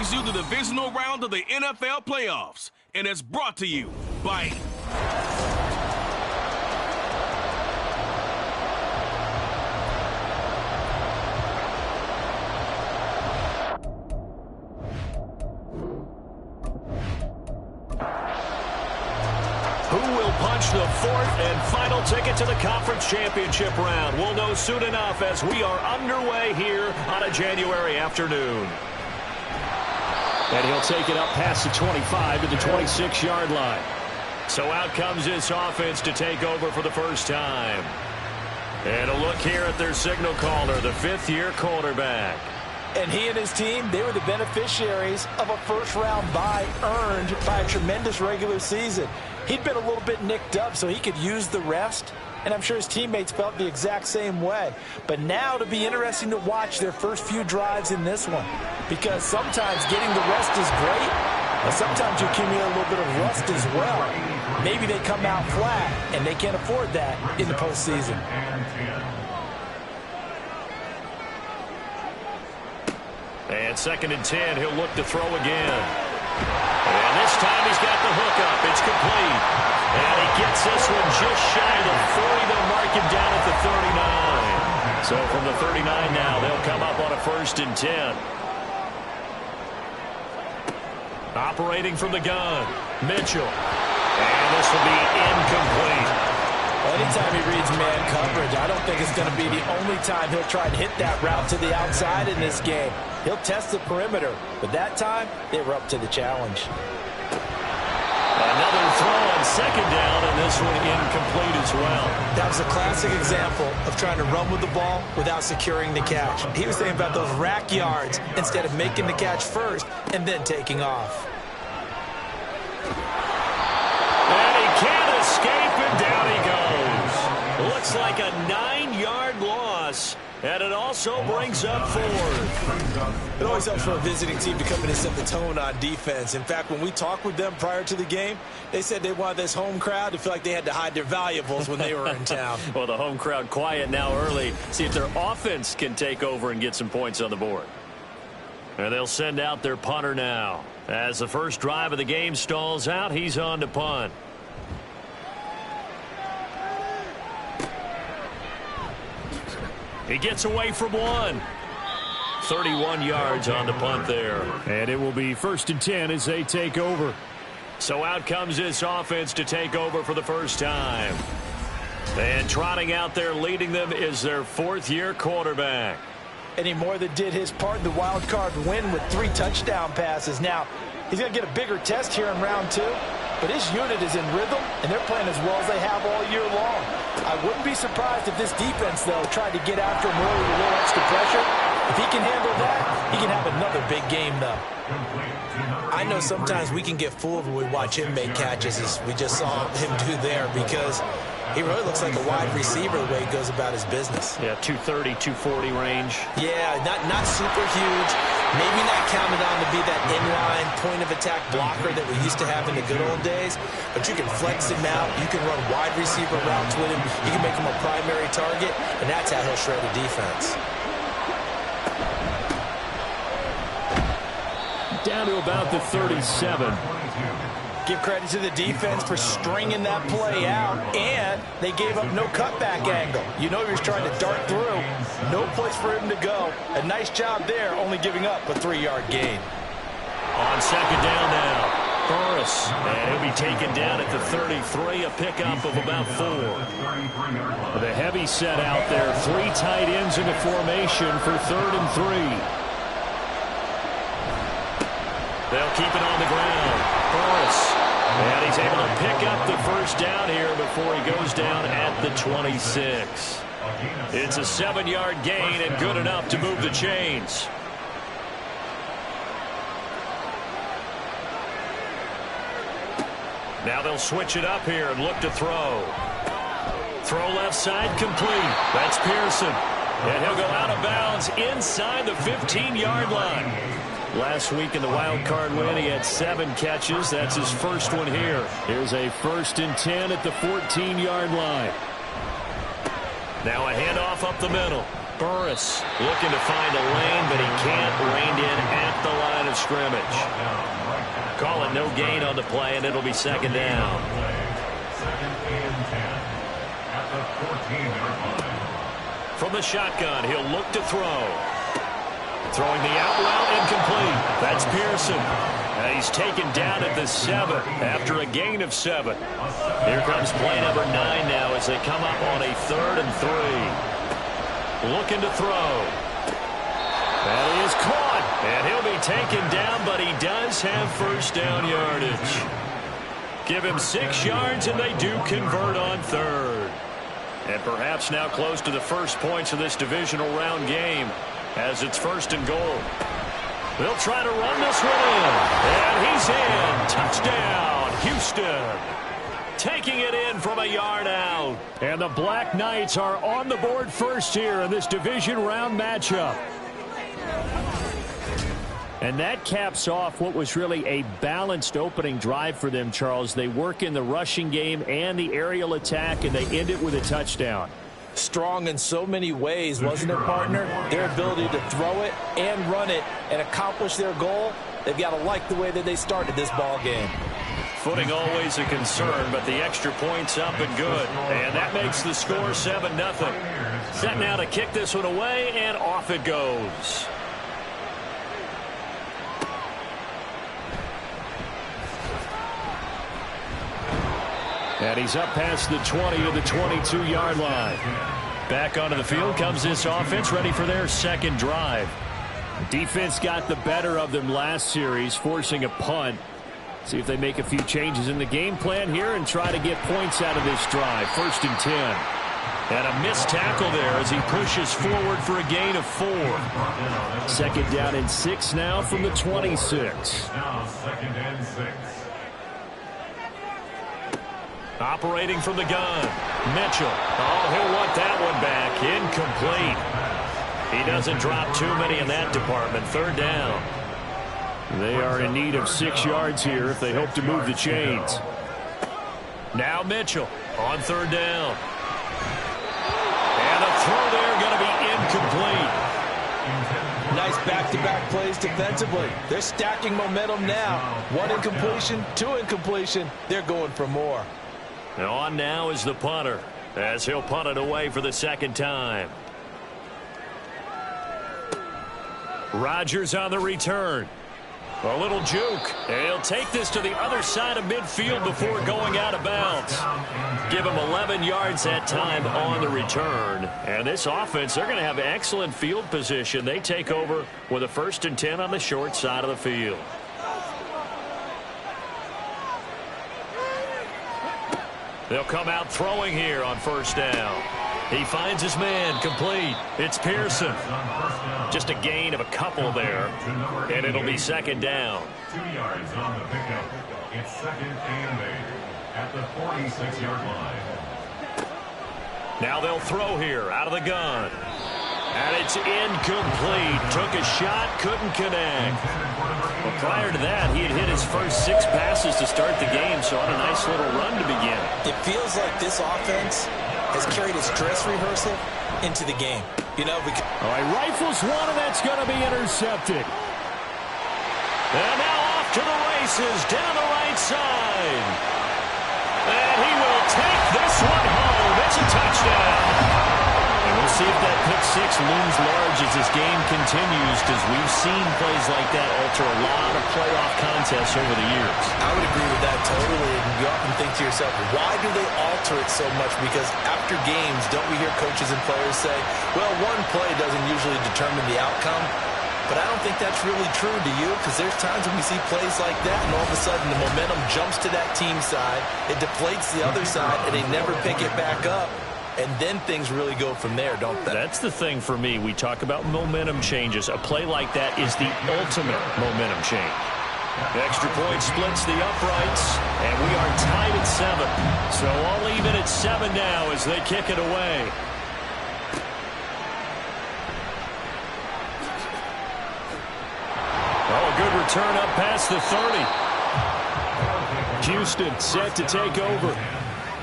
brings you the divisional round of the NFL playoffs, and it's brought to you by... Who will punch the fourth and final ticket to the conference championship round? We'll know soon enough as we are underway here on a January afternoon. And he'll take it up past the 25 to the 26-yard line. So out comes this offense to take over for the first time. And a look here at their signal caller, the fifth-year quarterback. And he and his team, they were the beneficiaries of a first-round bye earned by a tremendous regular season. He'd been a little bit nicked up, so he could use the rest. And I'm sure his teammates felt the exact same way. But now it'll be interesting to watch their first few drives in this one. Because sometimes getting the rest is great, but sometimes you accumulate a little bit of rust as well. Maybe they come out flat, and they can't afford that in the postseason. And 2nd and 10, he'll look to throw again. And this time he's got the hook up. It's complete. And he gets this one just shy of the 40. They'll mark him down at the 39. So from the 39 now, they'll come up on a 1st and 10. Operating from the gun, Mitchell. And this will be incomplete. Anytime he reads man coverage, I don't think it's going to be the only time he'll try and hit that route to the outside in this game. He'll test the perimeter, but that time, they were up to the challenge. Another throw on 2nd down, and this one incomplete as well. That was a classic example of trying to run with the ball without securing the catch. He was thinking about those rack yards instead of making the catch first and then taking off. And he can't escape, and down he goes. Looks like a 9-yard loss. And it also brings up 4th. It always helps for a visiting team to come in and set the tone on defense. In fact, when we talked with them prior to the game, they said they wanted this home crowd to feel like they had to hide their valuables when they were in town. Well, the home crowd quiet now early. See if their offense can take over and get some points on the board. And they'll send out their punter now. As the first drive of the game stalls out, he's on to punt. He gets away from one. 31 yards on the punt there. And it will be 1st and 10 as they take over. So out comes this offense to take over for the first time. And trotting out there leading them is their 4th-year quarterback. And he more than did his part in the wild card win with 3 touchdown passes. Now, he's going to get a bigger test here in round 2. But his unit is in rhythm, and they're playing as well as they have all year long. I wouldn't be surprised if this defense, though, tried to get after him early with a little extra pressure. If he can handle that, he can have another big game, though. I know sometimes we can get fooled when we watch him make catches, as we just saw him do there, because he really looks like a wide receiver the way he goes about his business. Yeah, 230, 240 range. Yeah, not super huge. Maybe not counted on to be that inline point-of-attack blocker that we used to have in the good old days, but you can flex him out. You can run wide receiver routes with him. You can make him a primary target, and that's how he'll shred a defense. Down to about the 37. Give credit to the defense for stringing that play out, and they gave up no cutback angle. You know he was trying to dart through. No place for him to go. A nice job there, only giving up a 3-yard gain. On 2nd down now, Burris. And he'll be taken down at the 33, a pickup of about 4. The heavy set out there. 3 tight ends in the formation for 3rd and 3. They'll keep it on the ground. Burris. And he's able to pick up the first down here before he goes down at the 26. It's a 7-yard gain and good enough to move the chains. Now they'll switch it up here and look to throw. Throw left side complete. That's Pearson. And he'll go out of bounds inside the 15-yard line. Last week in the wild card win, he had 7 catches. That's his first one here. Here's a 1st and 10 at the 14-yard line. Now a handoff up the middle. Burris looking to find a lane, but he can't. Reined in at the line of of scrimmage. Call it no gain on the play, and it'll be second down. From the shotgun, he'll look to throw. Throwing the out route, incomplete. That's Pearson. And he's taken down at the 7 after a gain of 7. Here comes play number 9 now as they come up on a 3rd and 3. Looking to throw. And he is caught. And he'll be taken down, but he does have first down yardage. Give him 6 yards, and they do convert on 3rd. And perhaps now close to the first points of this divisional round game as it's 1st and goal. They'll try to run this one in. And he's in. Touchdown, Houston. Taking it in from a yard out. And the Black Knights are on the board first here in this division round matchup. And that caps off what was really a balanced opening drive for them, Charles. They work in the rushing game and the aerial attack, and they end it with a touchdown. Strong in so many ways, wasn't it, partner? Their ability to throw it and run it and accomplish their goal, they've got to like the way that they started this ball game. Footing always a concern, but the extra point's up and good. And that makes the score 7-0. Set now to kick this one away, and off it goes. And he's up past the 20 to the 22-yard line. Back onto the field comes this offense, ready for their second drive. Defense got the better of them last series, forcing a punt. See if they make a few changes in the game plan here and try to get points out of this drive. 1st and 10. And a missed tackle there as he pushes forward for a gain of 4. 2nd down and 6 now from the 26. Now 2nd and 6. Operating from the gun, Mitchell. Oh, he'll want that one back. Incomplete. He doesn't drop too many in that department. 3rd down. They are in need of 6 yards here if they hope to move the chains. Now Mitchell on 3rd down. And a throw there going to be incomplete. Nice back-to-back plays defensively. They're stacking momentum now. 1 incompletion, 2 incompletion. They're going for more. And on now is the punter as he'll punt it away for the 2nd time. Rodgers on the return. A little juke. And he'll take this to the other side of midfield before going out of bounds. Give him 11 yards that time on the return. And this offense, they're going to have excellent field position. They take over with a 1st and 10 on the short side of the field. They'll come out throwing here on 1st down. He finds his man, complete. It's Pearson. Just a gain of a couple there. And it'll be 2nd down. 2 yards on the pickup. It's 2nd and 8 at the 46-yard line. Now they'll throw here out of the gun. And it's incomplete. Took a shot, couldn't connect. Well, prior to that, he had hit his first 6 passes to start the game, so on a nice little run to begin. It feels like this offense has carried its dress rehearsal into the game. You know, because all right, rifles one, and that's going to be intercepted. And now off to the races down the right side. And he will take this one home. It's a touchdown. And we'll see if that pick 6 looms large as this game continues, because we've seen plays like that alter a lot of playoff contests over the years. I would agree with that totally. And you often think to yourself, why do they alter it so much? Because after games, don't we hear coaches and players say, well, one play doesn't usually determine the outcome? But I don't think that's really true, do you? Because there's times when we see plays like that, and all of a sudden the momentum jumps to that team side, it deflates the other side, and they never pick it back up. And then things really go from there, don't they? That's the thing for me. We talk about momentum changes. A play like that is the ultimate momentum change. The extra point splits the uprights, and we are tied at 7. So all even at 7 now as they kick it away. Oh, a good return up past the 30. Houston set to take over.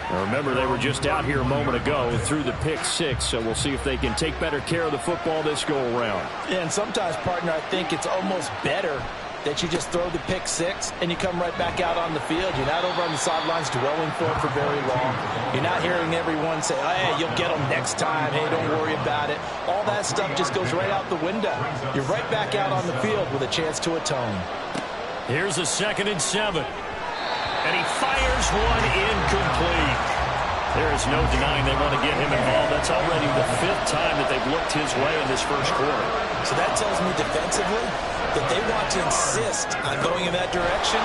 Now remember, they were just out here a moment ago through the pick 6, so we'll see if they can take better care of the football this go-around. And sometimes, partner, I think it's almost better that you just throw the pick six and you come right back out on the field. You're not over on the sidelines dwelling for it for very long. You're not hearing everyone say, hey, you'll get them next time. Hey, don't worry about it. All that stuff just goes right out the window. You're right back out on the field with a chance to atone. Here's a 2nd and 7. And he fires one incomplete. There is no denying they want to get him involved. That's already the 5th time that they've looked his way in this first quarter. So that tells me defensively that they want to insist on going in that direction.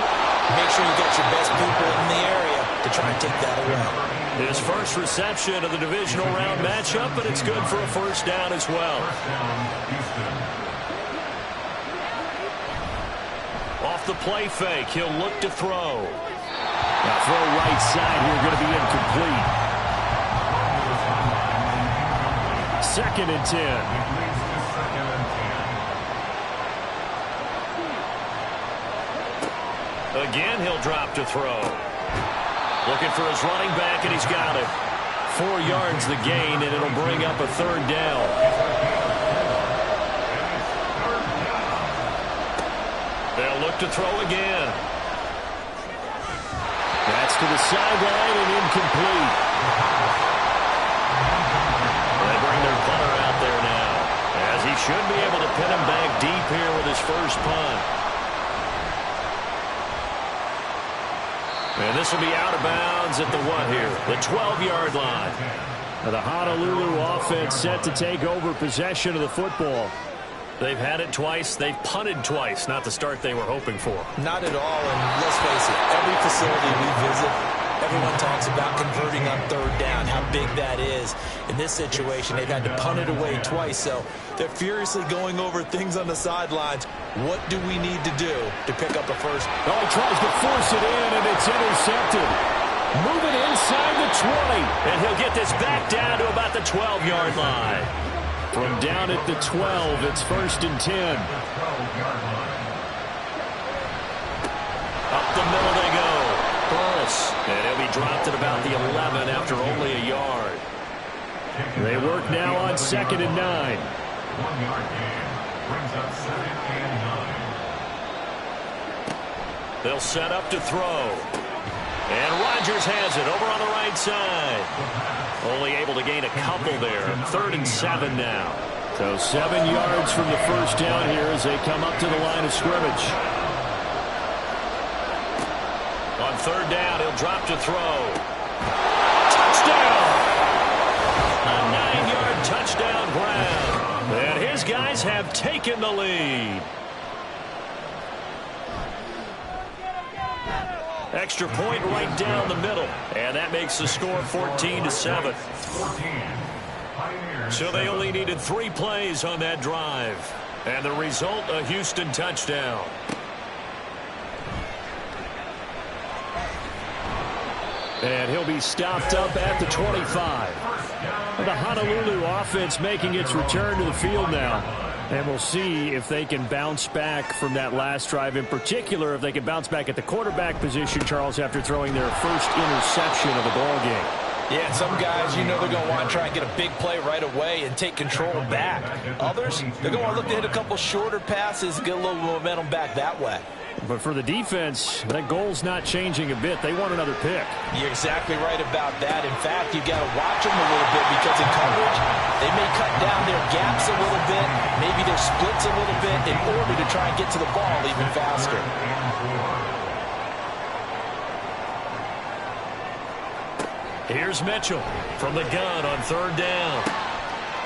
Make sure you got your best people in the area to try and take that away. His first reception of the divisional round matchup, but it's good for a first down as well. Off the play fake, he'll look to throw. Now throw right side here, going to be incomplete. 2nd and 10. Again, he'll drop to throw. Looking for his running back, and he's got it. 4 yards the gain, and it'll bring up a 3rd down. They'll look to throw again. That's to the sideline and incomplete. They bring their punter out there now, as he should be able to pin him back deep here with his first punt. And this will be out of bounds at the what here? The 12-yard line. The Honolulu offense set to take over possession of the football. They've had it twice. They've punted twice. Not the start they were hoping for. Not at all, and let's face it, every facility we visit, everyone talks about converting on 3rd down, how big that is. In this situation, they've had to punt it away twice, so they're furiously going over things on the sidelines. What do we need to do to pick up a first? Oh, he tries to force it in, and it's intercepted. Moving inside the 20. And he'll get this back down to about the 12-yard line. From down at the 12, it's 1st and 10. Up the middle they go. Close. And he'll be dropped at about the 11 after only a yard. They work now on 2nd and 9. 1-yard gain brings up 2nd and 9. They'll set up to throw. And Rodgers has it over on the right side. Only able to gain a couple there. 3rd and 7 now. So 7 yards from the first down here as they come up to the line of scrimmage. On 3rd down, he'll drop to throw. Touchdown! A 9-yard touchdown grab. And his guys have taken the lead. Extra point right down the middle. And that makes the score 14-7. So they only needed 3 plays on that drive. And the result, a Houston touchdown. And he'll be stopped up at the 25. The Honolulu offense making its return to the field now. And we'll see if they can bounce back from that last drive. In particular, if they can bounce back at the quarterback position, Charles, after throwing their first interception of the ball game. Yeah, some guys, you know they're going to want to try and get a big play right away and take control back. Others, they're going to want to look to hit a couple shorter passes, get a little momentum back that way. But for the defense, that goal's not changing a bit. They want another pick. You're exactly right about that. In fact, you've got to watch them a little bit because in coverage, they may cut down their gaps a little bit, maybe their splits a little bit in order to try and get to the ball even faster. Here's Mitchell from the gun on 3rd down.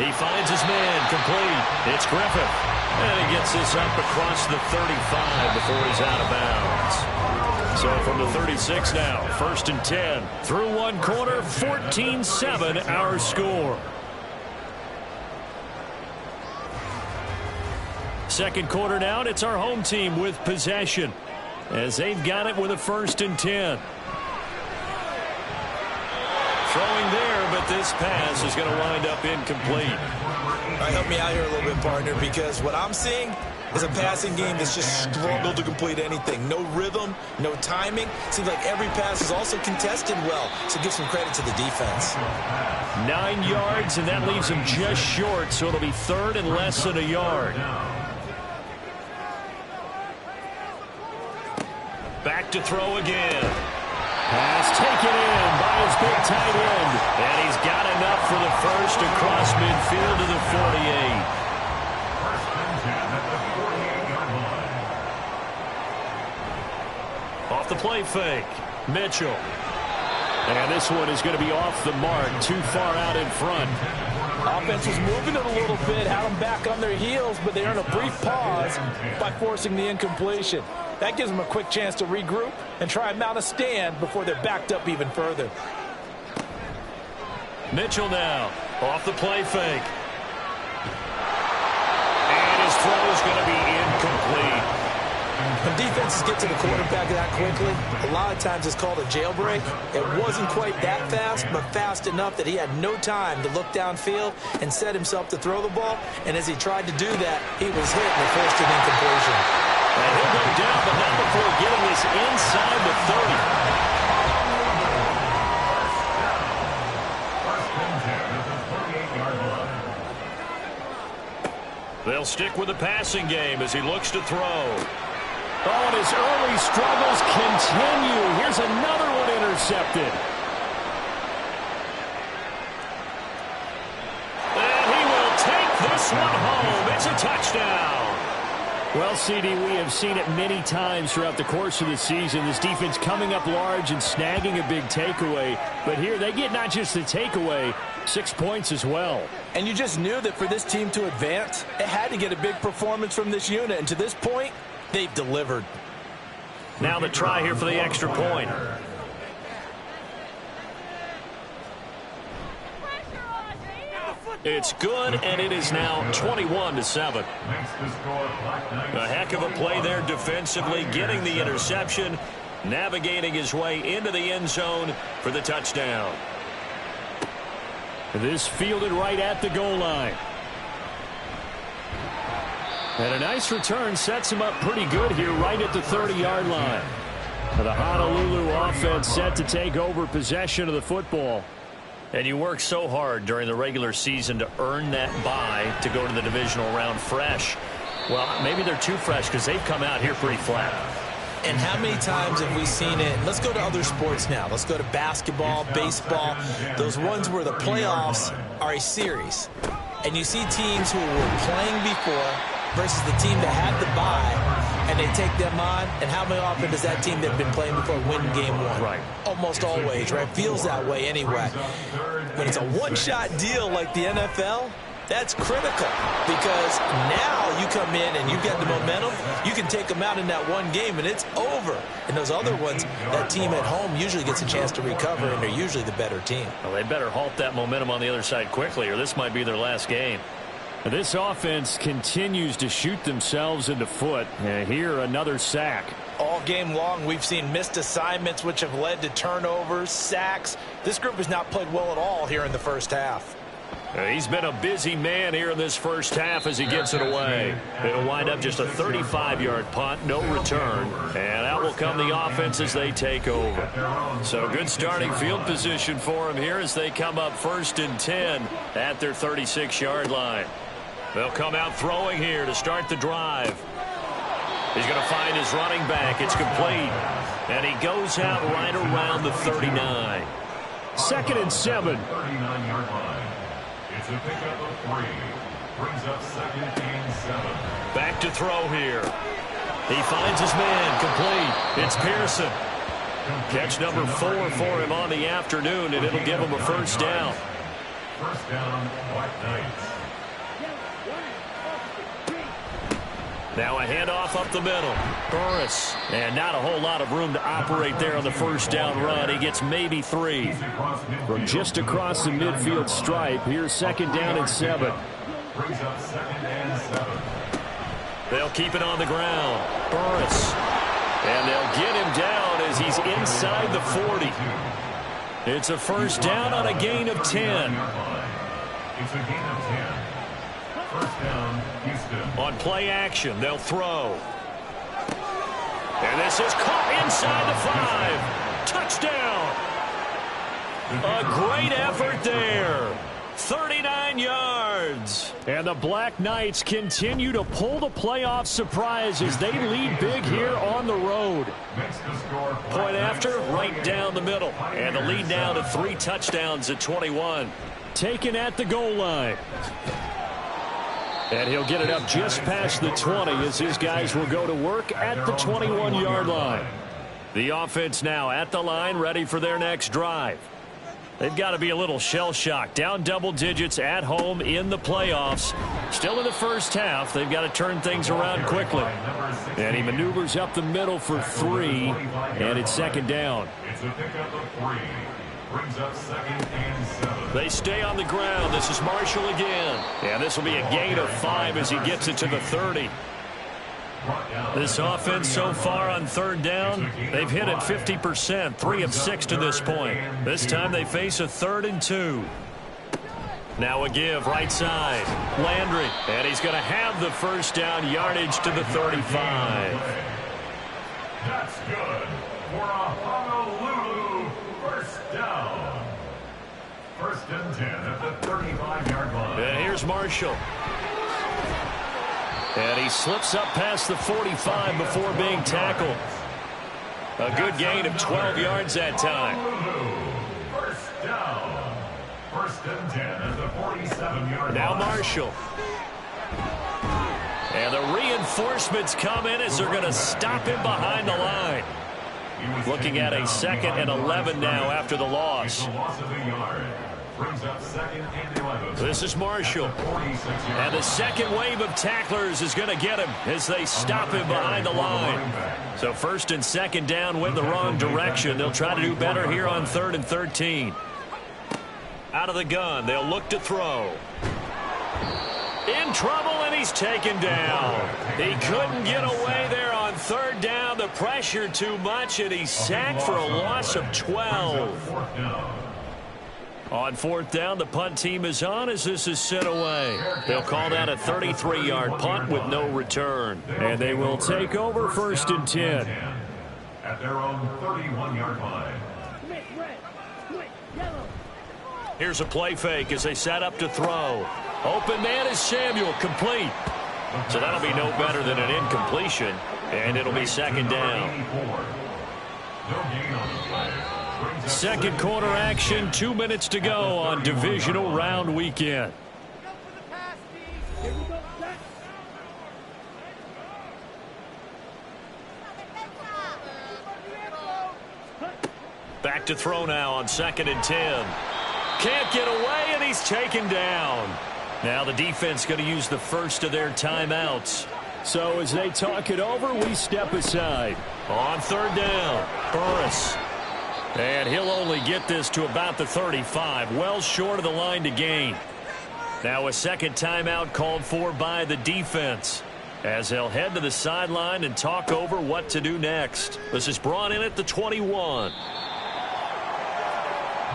He finds his man complete. It's Griffith. And he gets this up across the 35 before he's out of bounds. So from the 36 now, 1st and 10. Through one quarter, 14-7 our score. Second quarter now, and it's our home team with possession as they've got it with a 1st and 10. Throwing there, but this pass is going to wind up incomplete. All right, help me out here a little bit, partner, because what I'm seeing is a passing game that's just struggled to complete anything. No rhythm, no timing. Seems like every pass is also contested well, so give some credit to the defense. 9 yards, and that leaves him just short, so it'll be 3rd and less than a yard. Back to throw again. Pass taken in by his big tight end. And he's got enough for the first across midfield to the 48. First and 10 at the 48-yard line. Off the play fake. Mitchell. And this one is going to be off the mark, too far out in front. Offense was moving it a little bit, had them back on their heels, but they earn a brief pause by forcing the incompletion. That gives them a quick chance to regroup and try and mount a stand before they're backed up even further. Mitchell now off the play fake. And his throw is going to be incomplete. When defenses get to the quarterback that quickly, a lot of times it's called a jailbreak. It wasn't quite that fast, but fast enough that he had no time to look downfield and set himself to throw the ball. And as he tried to do that, he was hit and forced an incompletion. And he'll go down, but not before getting this inside the 30. First and 10 at the 48-yard line. They'll stick with the passing game as he looks to throw. Oh, and his early struggles continue. Here's another one intercepted. And he will take this one home. It's a touchdown. Well, CD, we have seen it many times throughout the course of the season. This defense coming up large and snagging a big takeaway. But here they get not just the takeaway, 6 points as well. And you just knew that for this team to advance, it had to get a big performance from this unit. And to this point, they've delivered. Now the try here for the extra point. It's good, and it is now 21-7. Makes the score Black Knights. A heck of a play there defensively, getting the interception, navigating his way into the end zone for the touchdown. This fielded right at the goal line. And a nice return sets him up pretty good here right at the 30-yard line. The Honolulu offense set to take over possession of the football. And you work so hard during the regular season to earn that bye to go to the divisional round fresh. Well, maybe they're too fresh because they've come out here pretty flat. And how many times have we seen it? Let's go to other sports now. Let's go to basketball, baseball, those ones where the playoffs are a series. And you see teams who were playing before versus the team that had the bye, and they take them on, and how many often does that team that had been playing before win game one? Right. Almost always, right? Feels that way anyway. When it's a one-shot deal like the NFL, that's critical because now you come in and you've got the momentum. You can take them out in that one game, and it's over. And those other ones, that team at home usually gets a chance to recover, and they're usually the better team. Well, they better halt that momentum on the other side quickly, or this might be their last game. This offense continues to shoot themselves in the foot. And here, another sack. All game long, we've seen missed assignments, which have led to turnovers, sacks. This group has not played well at all here in the first half. He's been a busy man here in this first half as he gets it away. It'll wind up just a 35-yard punt, no return. And out will come the offense as they take over. So good starting field position for him here as they come up 1st and 10 at their 36-yard line. They'll come out throwing here to start the drive. He's going to find his running back. It's complete. And he goes out right around the 39. 2nd and 7. 39-yard line. It's a pickup of 3. Brings up 2nd and 7. Back to throw here. He finds his man. Complete. It's Pearson. Catch number 4 for him on the afternoon, and it'll give him a first down. First down, Black Knights. Now a handoff up the middle. Burris. And not a whole lot of room to operate there on the first down run. He gets maybe 3. From just across the midfield stripe, here's 2nd down and 7. Brings up 2nd and 7. They'll keep it on the ground. Burris. And they'll get him down as he's inside the 40. It's a first down on a gain of 10. It's a gain of 10. First down, Houston. On play action, they'll throw. And this is caught inside the 5. Touchdown. A great effort there. 39 yards. And the Black Knights continue to pull the playoff surprise as they lead big here on the road. Point after, right down the middle. And the lead now to 3 touchdowns at 21. Taken at the goal line. And he'll get it up just past the 20 as his guys will go to work at the 21-yard line. The offense now at the line, ready for their next drive. They've got to be a little shell-shocked. Down double digits at home in the playoffs. Still in the first half. They've got to turn things around quickly. And he maneuvers up the middle for 3, and it's second down. It's a pickup of 3. Brings up 2nd and 7. They stay on the ground. This is Marshall again. And this will be a gain of 5 as he gets it to the 30. This offense so far on 3rd down, they've hit it 50%, 3 of 6 to this point. This time they face a 3rd and 2. Now a give right side. Landry, and he's going to have the first down, yardage to the 35. That's good for a Honolulu first down. 1st and 10 at the 35-yard line. And here's Marshall. And he slips up past the 45 before being tackled. A good gain of 12 yards that time. First down. 1st and 10 at the 47-yard line. Now Marshall. And the reinforcements come in as they're going to stop him behind the line. Looking at a 2nd and 11 now after the loss. Brings up 2nd and 11. This is Marshall. And the second wave of tacklers is going to get him as they stop him behind the line. So 1st and 2nd down went the wrong direction. They'll try to do better here on 3rd and 13. Out of the gun, they'll look to throw. In trouble, and he's taken down. He couldn't get away there on 3rd down. The pressure too much, and he's sacked for a loss of 12. On 4th down, the punt team is on as this is sent away. They'll call that a 33-yard punt with no return. And they will take over 1st and 10. At their own 31-yard line. Here's a play fake as they set up to throw. Open man is Samuel, complete. So that'll be no better than an incompletion, and it'll be 2nd down. No gain on the play. Second quarter action, 2 minutes to go on divisional round weekend. Back to throw now on 2nd and 10. Can't get away, and he's taken down. Now the defense going to use the first of their timeouts. So as they talk it over, we step aside. On 3rd down, Burris. And he'll only get this to about the 35, well short of the line to gain. Now a 2nd timeout called for by the defense as they'll head to the sideline and talk over what to do next. This is brought in at the 21.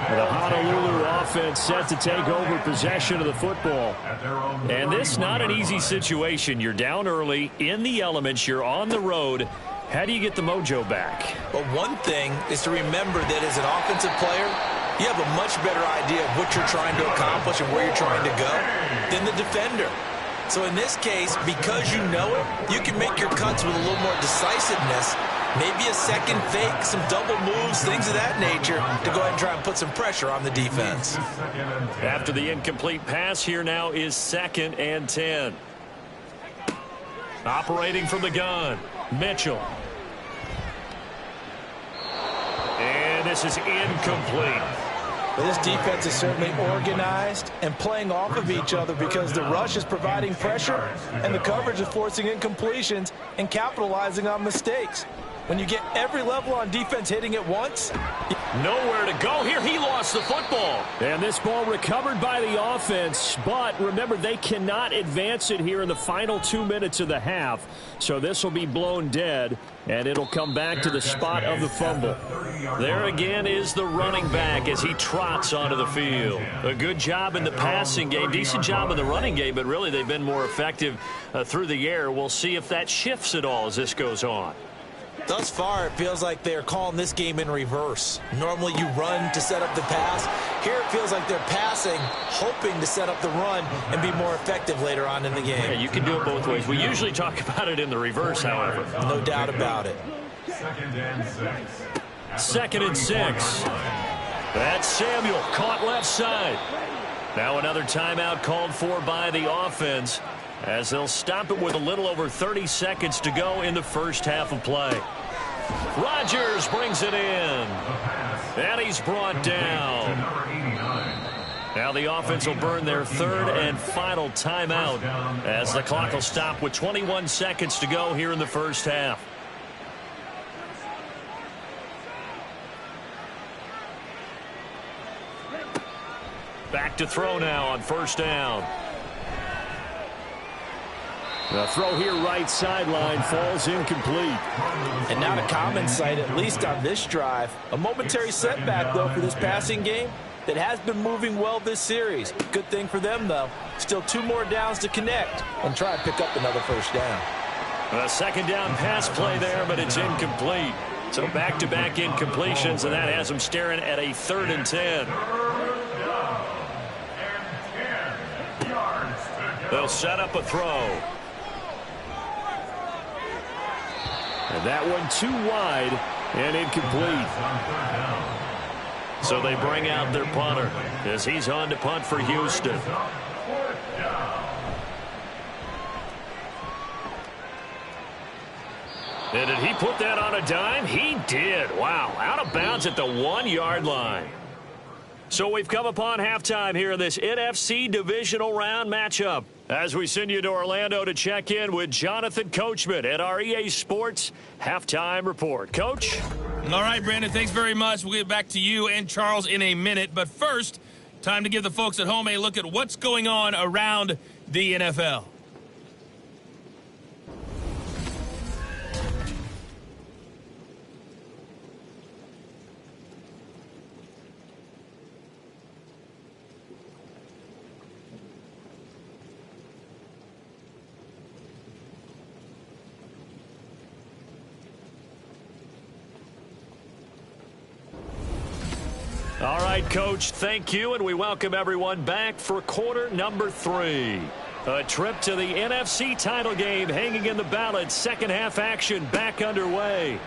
The Honolulu offense set to take over possession of the football. And this not an easy situation. You're down early, in the elements, you're on the road. How do you get the mojo back? Well, one thing is to remember that as an offensive player, you have a much better idea of what you're trying to accomplish and where you're trying to go than the defender. So in this case, because you know it, you can make your cuts with a little more decisiveness, maybe a second fake, some double moves, things of that nature, to go ahead and try and put some pressure on the defense. After the incomplete pass, here now is 2nd and 10. Operating from the gun, Mitchell. And this is incomplete. But this defense is certainly organized and playing off of each other because the rush is providing pressure and the coverage is forcing incompletions and capitalizing on mistakes. When you get every level on defense hitting at once. Nowhere to go here. He lost the football. And this ball recovered by the offense. But remember, they cannot advance it here in the final 2 minutes of the half. So this will be blown dead. And it'll come back to the spot of the fumble. There again is the running back as he trots onto the field. A good job in the passing game. Decent job in the running game. But really they've been more effective through the air. We'll see if that shifts at all as this goes on. Thus far, it feels like they're calling this game in reverse. Normally you run to set up the pass. Here it feels like they're passing, hoping to set up the run and be more effective later on in the game. Yeah, you can do it both ways. We usually talk about it in the reverse, however. No doubt about it. 2nd and 6. 2nd and 6. That's Samuel, caught left side. Now another timeout called for by the offense, as they'll stop it with a little over 30 seconds to go in the first half of play. Rodgers brings it in, and he's brought down. Now the offense will burn their 3rd and final timeout, as the clock will stop with 21 seconds to go here in the first half. Back to throw now on 1st down. The throw here right sideline falls incomplete. And not a common sight, at least on this drive. A momentary setback, though, for this passing game that has been moving well this series. Good thing for them, though. Still 2 more downs to connect and try and pick up another 1st down. A 2nd down pass play there, but it's incomplete. So back-to-back incompletions, and that has them staring at a 3rd and 10. They'll set up a throw. And that one too wide and incomplete. So they bring out their punter as he's on to punt for Houston. And did he put that on a dime? He did. Wow, out of bounds at the 1-yard line. So we've come upon halftime here in this NFC divisional round matchup, as we send you to Orlando to check in with Jonathan Coachman at our EA Sports Halftime Report. Coach? All right, Brandon, thanks very much. We'll get back to you and Charles in a minute. But first, time to give the folks at home a look at what's going on around the NFL. All right, Coach, thank you, and we welcome everyone back for quarter number 3. A trip to the NFC title game hanging in the balance. Second half action back underway.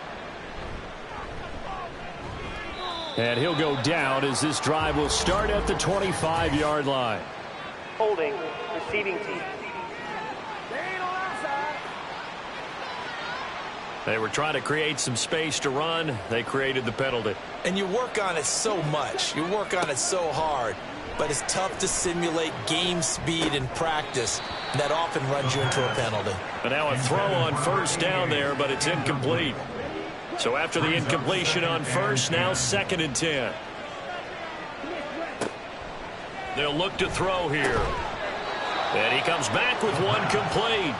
And he'll go down as this drive will start at the 25-yard line. Holding, receiving team. They were trying to create some space to run. They created the penalty. And you work on it so much. You work on it so hard. But it's tough to simulate game speed in practice. And that often runs you into a penalty. And now a throw on 1st down there, but it's incomplete. So after the incompletion on 1st, now 2nd and 10. They'll look to throw here. And he comes back with one complete.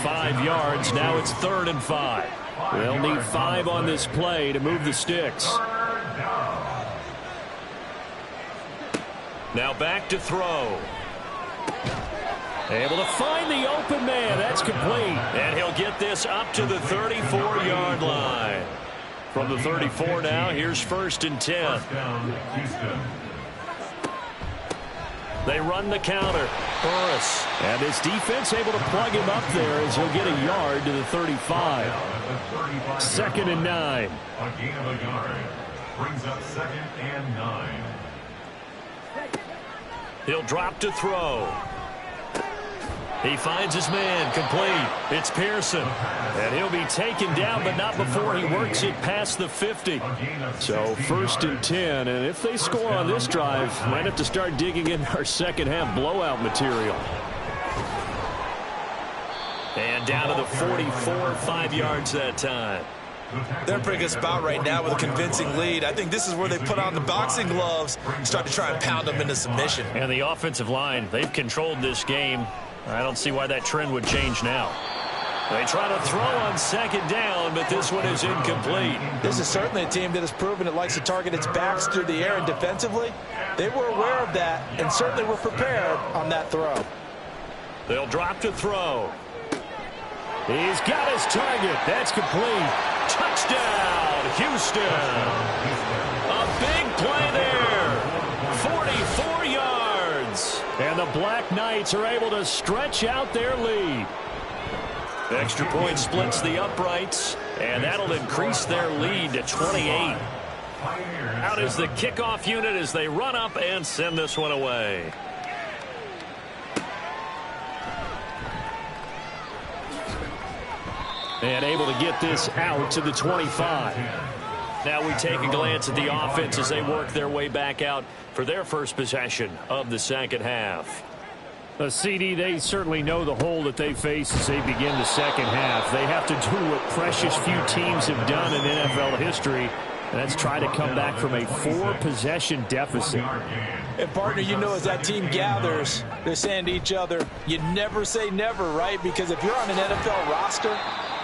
5 yards. Now it's 3rd and 5. They'll need 5 on this play to move the sticks. Now back to throw. Able to find the open man. That's complete. And he'll get this up to the 34-yard line. From the 34 now, here's 1st and 10. They run the counter. Burris. And this defense able to plug him up there as he'll get a yard to the 35. 2nd and 9. A gain of a yard brings up 2nd and 9. He'll drop to throw. He finds his man, complete. It's Pearson. And he'll be taken down, but not before he works it past the 50. So 1st and 10, and if they score on this drive, might have to start digging in our second half blowout material. And down to the 44, 5 yards that time. They're in a pretty good spot right now with a convincing lead. I think this is where they put on the boxing gloves, start to try and pound them into submission. And the offensive line, they've controlled this game. I don't see why that trend would change now. They try to throw on 2nd down, but this one is incomplete. This is certainly a team that has proven it likes to target its backs through the air, and defensively, they were aware of that and certainly were prepared on that throw. They'll drop to throw. He's got his target. That's complete. Touchdown, Houston. A big play there. 44 yards. And the Black Knights are able to stretch out their lead. Extra point splits the uprights, and that'll increase their lead to 28. Out is the kickoff unit as they run up and send this one away. And able to get this out to the 25. Now we take a glance at the offense as they work their way back out for their first possession of the second half. CD, they certainly know the hole that they face as they begin the second half. They have to do what precious few teams have done in NFL history, and that's try to come back from a 4-possession deficit. And, partner, you know, as that team gathers, they're saying to each other, you never say never, right? Because if you're on an NFL roster,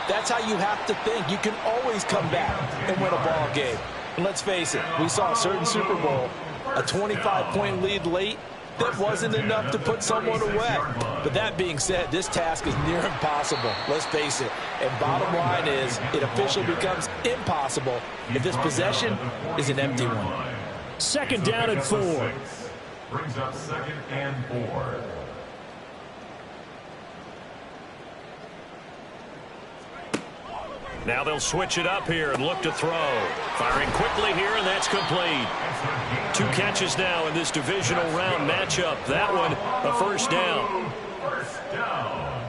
that's how you have to think. You can always come back and win a ball game. And let's face it, we saw a certain Super Bowl, a 25-point lead late, that wasn't enough to put someone away. But that being said, this task is near impossible. Let's face it. And bottom line is, it officially becomes impossible if this possession is an empty one. Second down and 4. Brings up 2nd and 4. Now they'll switch it up here and look to throw. Firing quickly here, and that's complete. 2 catches now in this divisional round matchup. That one, a first down. First down.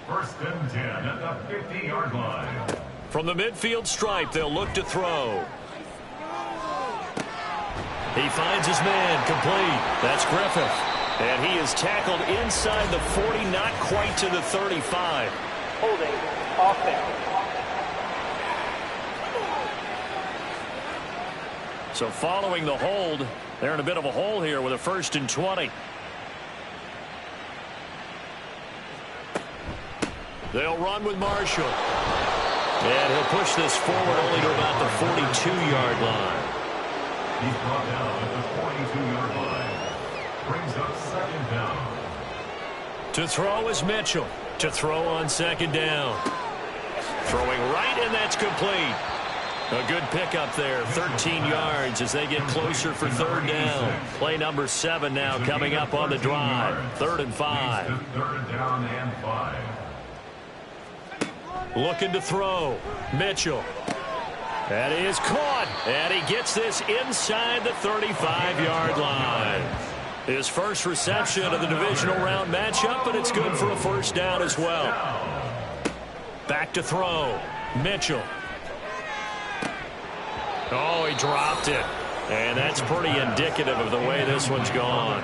1st and 10 at the 50-yard line. From the midfield stripe, they'll look to throw. He finds his man, complete. That's Griffith. And he is tackled inside the 40, not quite to the 35. Holding, offense. So following the hold, they're in a bit of a hole here with a 1st and 20. They'll run with Marshall. And he'll push this forward only to about the 42-yard line. He's brought down at the 42-yard line. Brings up 2nd down. To throw is Mitchell. To throw on 2nd down. Throwing right, and that's complete. A good pickup there, 13 yards as they get closer for 3rd down. Play number 7 now coming up on the drive. 3rd and 5. 3rd down and 5. Looking to throw. Mitchell. That is caught. And he gets this inside the 35-yard line. His first reception of the divisional round matchup, but it's good for a 1st down as well. Back to throw. Mitchell. Oh, he dropped it. And that's pretty indicative of the way this one's gone.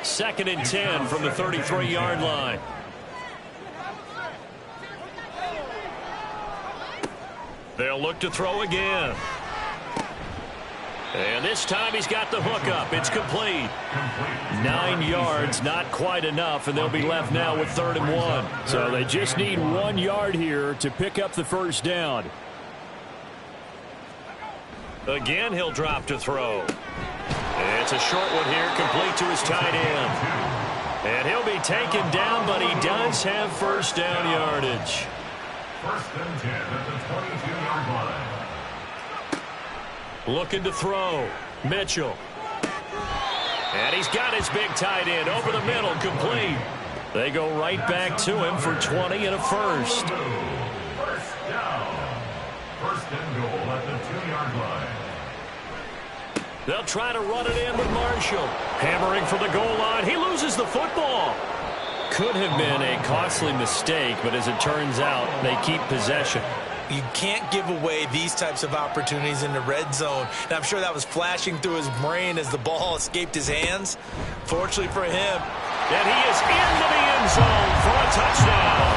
2nd and 10 from the 33-yard line. They'll look to throw again. And this time he's got the hook up. It's complete. 9 yards, not quite enough, and they'll be left now with 3rd and 1. So they just need 1 yard here to pick up the 1st down. Again, he'll drop to throw. It's a short one here, complete to his tight end. And he'll be taken down, but he does have 1st down yardage. 1st and 10 at the 22-yard line. Looking to throw. Mitchell. And he's got his big tight end over the middle, complete. They go right back to him for 20 and a 1st. 1st down. 1st and goal at the 2-yard line. They'll try to run it in with Marshall. Hammering for the goal line. He loses the football. Could have been a costly mistake, but as it turns out, they keep possession. You can't give away these types of opportunities in the red zone. And I'm sure that was flashing through his brain as the ball escaped his hands. Fortunately for him. And he is into the end zone for a touchdown.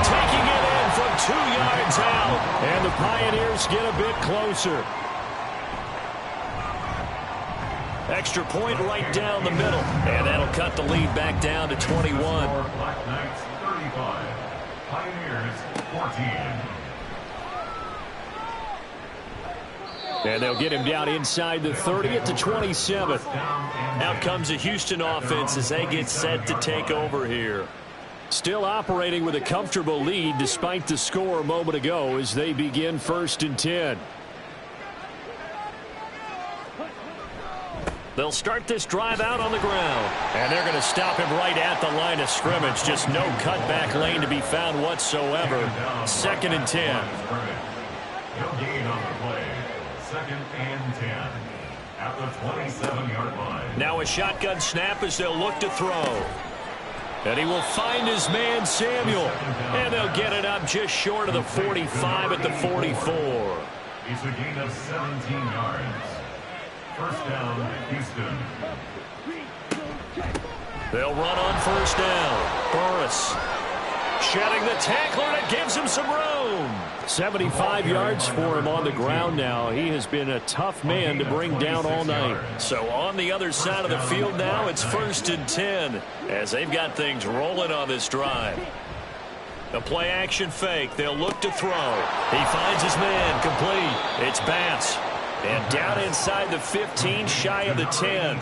Taking it in from 2 yards out. And the Pioneers get a bit closer. Extra point right down the middle. And that'll cut the lead back down to 21. Black Knights 35. Pioneers 14. And they'll get him down inside the 30 at the 27. Out comes the Houston offense as they get set to take over here. Still operating with a comfortable lead despite the score a moment ago as they begin 1st and 10. They'll start this drive out on the ground. And they're going to stop him right at the line of scrimmage. Just no cutback lane to be found whatsoever. 2nd and 10. He'll gain on the play. 2nd and 10 at the 27-yard line. Now a shotgun snap as they'll look to throw. And he will find his man Samuel. And they'll get it up just short of the 45 at the 44. It's a gain of 17 yards. 1st down, Houston. They'll run on 1st down. Burris shedding the tackler, and it gives him some room. 75 yards for him on the ground now. He has been a tough man to bring down all night. So on the other side of the field now, it's 1st and 10 as they've got things rolling on this drive. A play action fake. They'll look to throw. He finds his man complete. It's Batts. And down inside the 15, shy of the 10.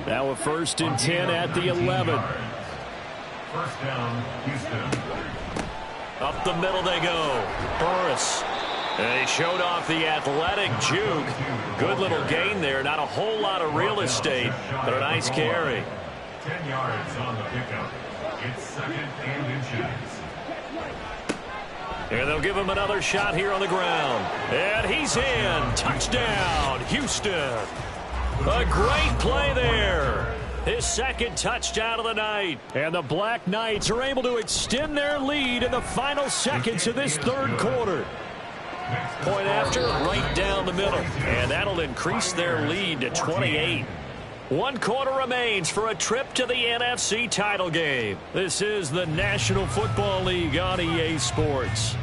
Now a 1st and 10 at the 11. 1st down, Houston. Up the middle they go. Burris. And he showed off the athletic juke. Good little gain there. Not a whole lot of real estate, but a nice carry. 10 yards on the pickup. It's 2nd and inches. And they'll give him another shot here on the ground. And he's in. Touchdown, Houston. A great play there. His 2nd touchdown of the night. And the Black Knights are able to extend their lead in the final seconds of this 3rd quarter. Point after, right down the middle. And that'll increase their lead to 28. 1 quarter remains for a trip to the NFC title game. This is the National Football League on EA Sports.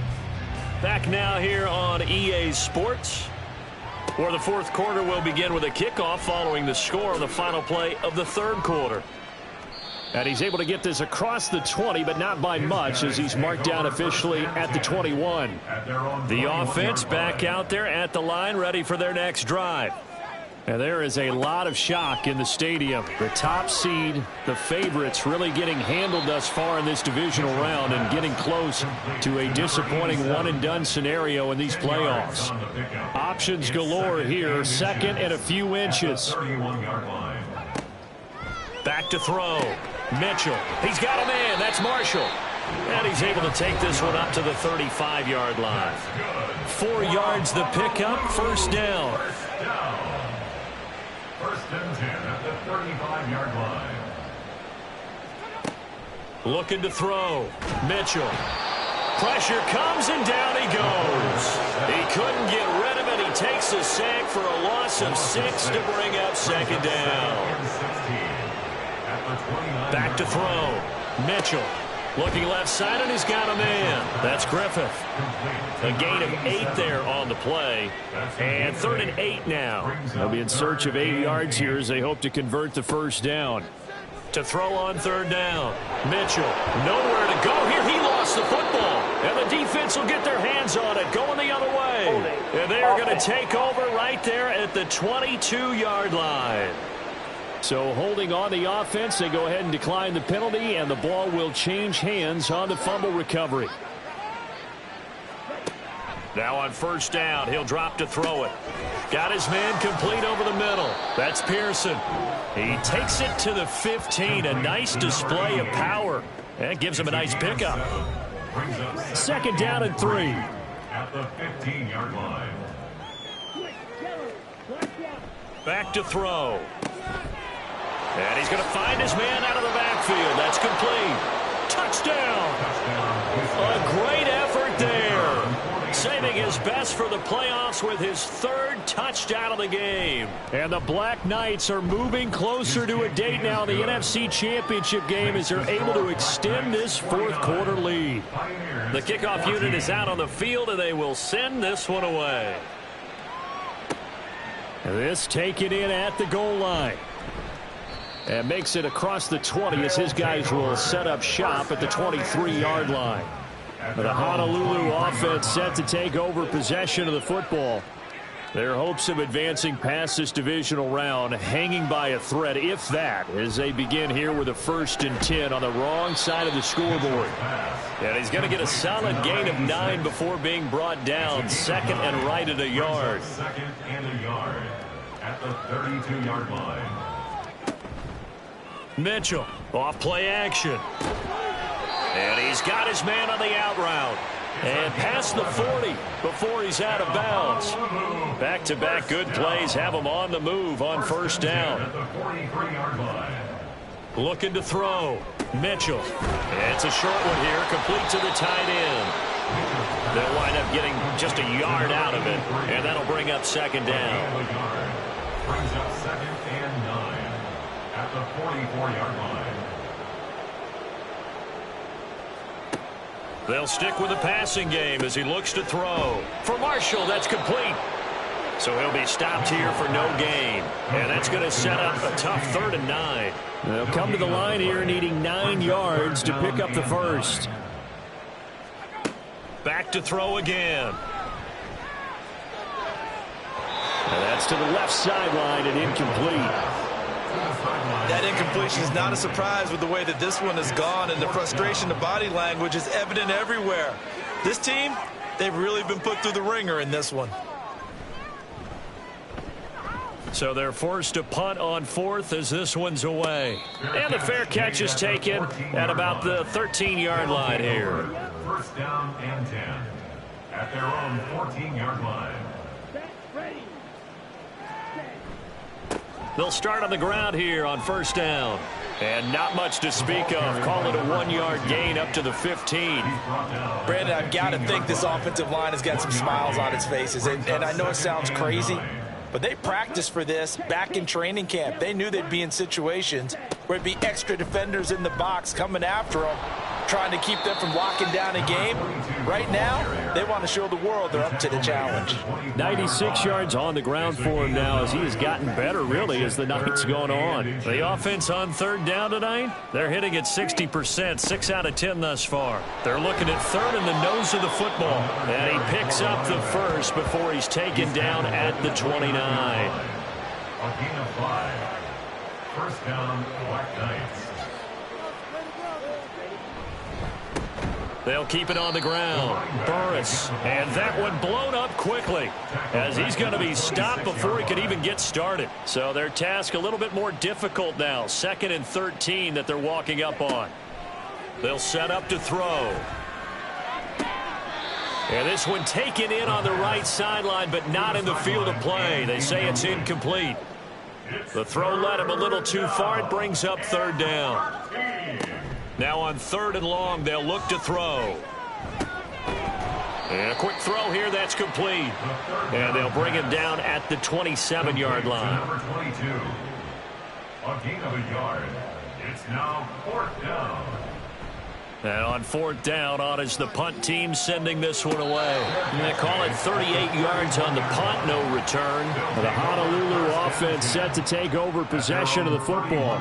Back now here on EA Sports, where the 4th quarter will begin with a kickoff following the score on the final play of the 3rd quarter. And he's able to get this across the 20, but not by much, as he's marked down officially at the 21. The offense back out there at the line, ready for their next drive. And there is a lot of shock in the stadium. The top seed, the favorites, really getting handled thus far in this divisional round and getting close to a disappointing one-and-done scenario in these playoffs. Options galore here, 2nd and a few inches. Back to throw. Mitchell. He's got a man. That's Marshall. And he's able to take this one up to the 35-yard line. 4 yards the pickup, 1st down. 1st and 10 at the 35-yard line. Looking to throw. Mitchell. Pressure comes and down he goes. He couldn't get rid of it. He takes a sack for a loss of 6 to bring up 2nd down. Back to throw. Mitchell. Looking left side, and he's got a man. That's Griffith. A gain of 8 there on the play. And 3rd and 8 now. They'll be in search of 8 yards here as they hope to convert the 1st down. To throw on 3rd down. Mitchell, nowhere to go here. He lost the football. And the defense will get their hands on it, going the other way. And they are going to take over right there at the 22-yard line. So holding on the offense, they go ahead and decline the penalty, and the ball will change hands on the fumble recovery. Now on 1st down, he'll drop to throw it. Got his man complete over the middle. That's Pearson. He takes it to the 15. A nice display of power. That gives him a nice pickup. 2nd down and 3. At the 15-yard line. Back to throw. And he's going to find his man out of the backfield. That's complete. Touchdown. A great effort there. Saving his best for the playoffs with his 3rd touchdown of the game. And the Black Knights are moving closer to a date now in the NFC Championship game as they're able to extend this 4th quarter lead. The kickoff unit is out on the field, and they will send this one away. This taken in at the goal line. And makes it across the 20 as his guys will set up shop at the 23-yard line. The Honolulu offense set to take over possession of the football. Their hopes of advancing past this divisional round hanging by a thread, if that, as they begin here with a 1st and 10 on the wrong side of the scoreboard. And he's going to get a solid gain of 9 before being brought down. 2nd and right at a yard. 2nd and a yard at the 32-yard line. Mitchell off play action. And he's got his man on the out route. And past the 40 before he's out of bounds. Back-to-back good plays have him on the move on 1st down. Looking to throw. Mitchell. It's a short one here, complete to the tight end. They'll wind up getting just a yard out of it, and that'll bring up 2nd down. Brings up 2nd and 9 at the 44-yard line. They'll stick with the passing game as he looks to throw. For Marshall, that's complete. So he'll be stopped here for no gain. And that's going to set up a tough 3rd and 9. They'll come to the line here needing 9 yards to pick up the 1st. Back to throw again. And that's to the left sideline and incomplete. That incompletion is not a surprise with the way that this one has gone, and the frustration, the body language is evident everywhere. This team, they've really been put through the ringer in this one. So they're forced to punt on 4th as this one's away. And the fair catch is taken at about the 13-yard line here. 1st down and 10 at their own 14-yard line. They'll start on the ground here on 1st down. And not much to speak of. Call it a 1-yard gain up to the 15. Brandon, I've got to think this offensive line has got some smiles on its faces. And I know it sounds crazy, but they practiced for this back in training camp. They knew they'd be in situations where it'd be extra defenders in the box coming after them, trying to keep them from locking down a game. Right now, they want to show the world they're up to the challenge. 96 yards on the ground for him now as he has gotten better, really, as the night's gone on. The offense on 3rd down tonight, they're hitting at 60%, 6 out of 10 thus far. They're looking at 3rd in the nose of the football. And he picks up the 1st before he's taken down at the 29. A gain of 5. 1st down, Black Knights. They'll keep it on the ground. Burris. And that one blown up quickly as he's going to be stopped before he could even get started. So their task a little bit more difficult now. 2nd and 13 that they're walking up on. They'll set up to throw. And this one taken in on the right sideline, but not in the field of play. They say it's incomplete. The throw led him a little too far. It brings up 3rd down. Now on 3rd and long, they'll look to throw. And a quick throw here, that's complete. And they'll bring him down at the 27-yard line. Number 22. A gain of a yard. It's now 4th down. And on 4th down, on is the punt team sending this one away. And they call it 38 yards on the punt, no return. The Honolulu offense set to take over possession of the football.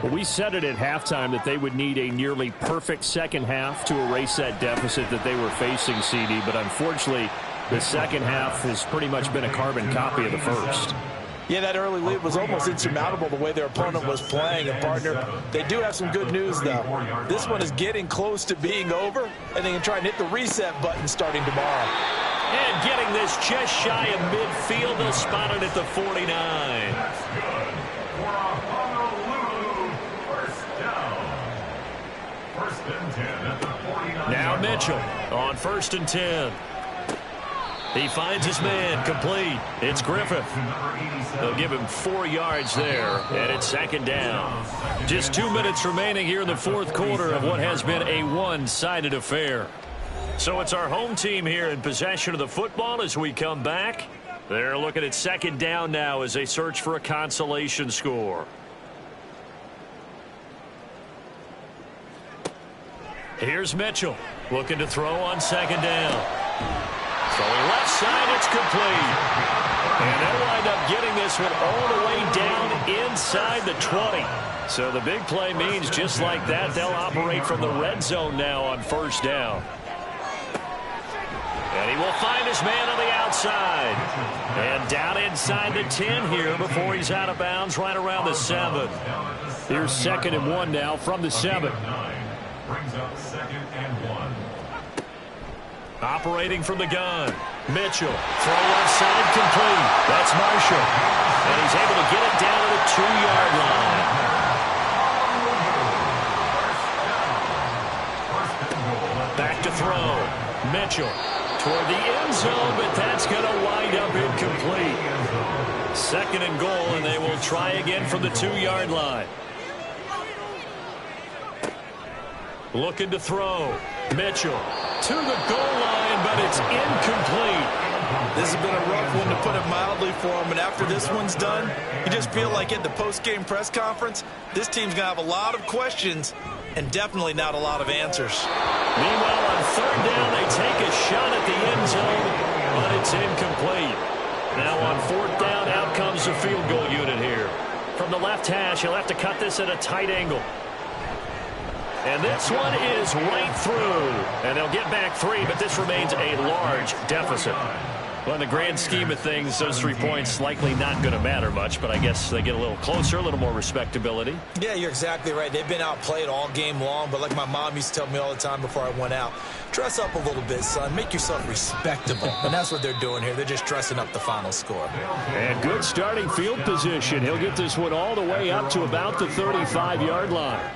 Well, we said it at halftime that they would need a nearly perfect second half to erase that deficit that they were facing, CD. But unfortunately, the second half has pretty much been a carbon copy of the first. Yeah, that early lead was almost insurmountable the way their opponent was playing. And, partner, they do have some good news, though. This one is getting close to being over, and they can try and hit the reset button starting tomorrow. And getting this just shy of midfield, they'll spot it at the 49. That's good for a Honolulu 1st down. 1st and 10 at the 49. Now Mitchell on 1st and 10. He finds his man, complete. It's Griffith. They'll give him 4 yards there, and it's 2nd down. Just 2 minutes remaining here in the 4th quarter of what has been a one-sided affair. So it's our home team here in possession of the football as we come back. They're looking at 2nd down now as they search for a consolation score. Here's Mitchell looking to throw on 2nd down. Throwing left side, it's complete. And they'll wind up getting this one all the way down inside the 20. So the big play means just like that, they'll operate from the red zone now on 1st down. And And he will find his man on the outside. And down inside the 10 here before he's out of bounds right around the 7. Here's 2nd and 1 now from the 7. Brings up 2nd and 1. Operating from the gun. Mitchell. Throw left side complete. That's Marshall. And he's able to get it down to the 2-yard line. Back to throw. Mitchell toward the end zone, but that's going to wind up incomplete. 2nd and goal, and they will try again from the 2-yard line. Looking to throw. Mitchell to the goal line, but it's incomplete. This has been a rough one, to put it mildly, for him. And after this one's done, you just feel like at the post-game press conference, this team's going to have a lot of questions and definitely not a lot of answers. Meanwhile, on 3rd down, they take a shot at the end zone, but it's incomplete. Now on 4th down, out comes the field goal unit here. From the left hash, he'll have to cut this at a tight angle. And this one is right through. And they'll get back 3, but this remains a large deficit. Well, in the grand scheme of things, those 3 points likely not going to matter much, but I guess they get a little closer, a little more respectability. Yeah, you're exactly right. They've been outplayed all game long, but like my mom used to tell me all the time before I went out, dress up a little bit, son. Make yourself respectable. And that's what they're doing here. They're just dressing up the final score. And good starting field position. He'll get this one all the way up to about the 35-yard line.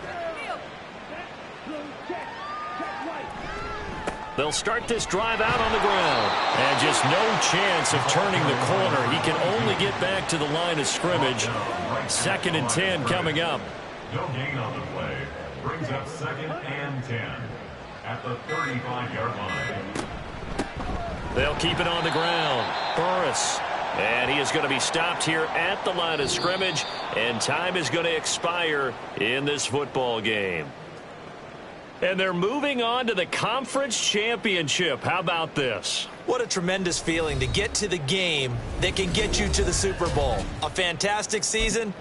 They'll start this drive out on the ground. And just no chance of turning the corner. He can only get back to the line of scrimmage. 2nd and 10 coming up. No gain on the play. Brings up 2nd and 10 at the 35-yard line. They'll keep it on the ground. Burris. And he is going to be stopped here at the line of scrimmage. And time is going to expire in this football game. And they're moving on to the conference championship. How about this? What a tremendous feeling to get to the game that can get you to the Super Bowl. A fantastic season.